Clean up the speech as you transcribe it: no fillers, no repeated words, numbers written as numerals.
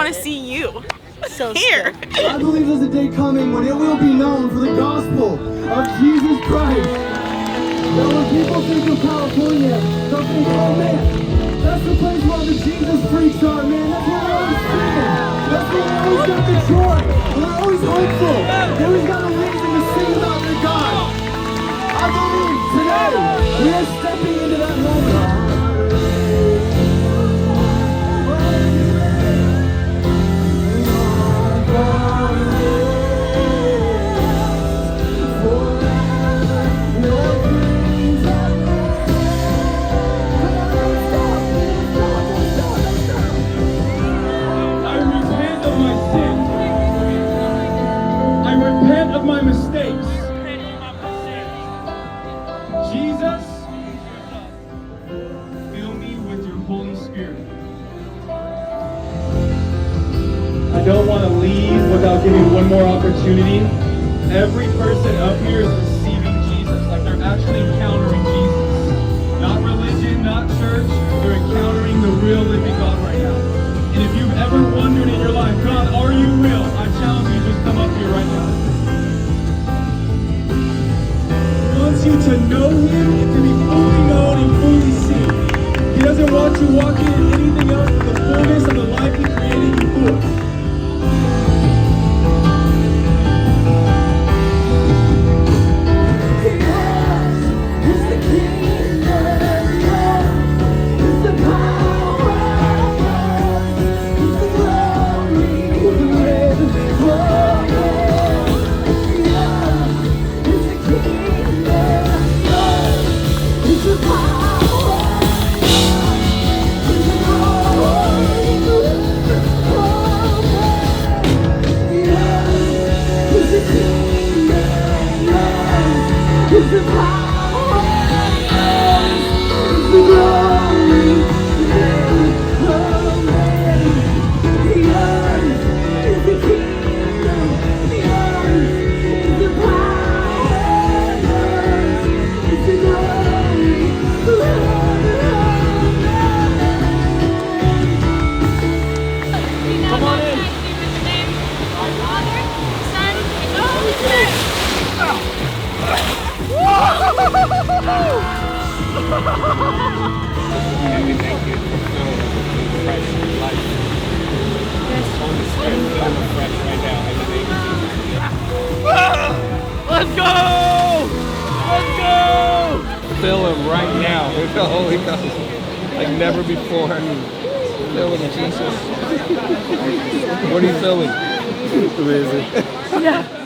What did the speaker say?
want to see you So here. I believe there's a day coming when it will be known for the gospel of Jesus Christ. That when people think of California, they'll think, oh man, that's the place where all the Jesus freaks are, man. That's where they're always singing. That's where they always got the joy. They're always hopeful. They always got a reason to sing about their God. I believe today we are stepping into that moment. Of my mistakes. Jesus, fill me with your Holy Spirit. I don't want to leave without giving one more opportunity. Every person up here is receiving Jesus, like they're actually encountering Jesus. Not religion, not church, they're encountering the real living God right now. And if you've ever wondered in your life, God, are you real? I challenge you to just come up here right now. You to know him and to be fully known and fully seen. He doesn't want you walking in anything else but the fullness of the life he created you for. Let's go! Let's go! Fill him right now with the Holy Ghost like never before. Fill him, Jesus. What are you feeling? Amazing. Yeah.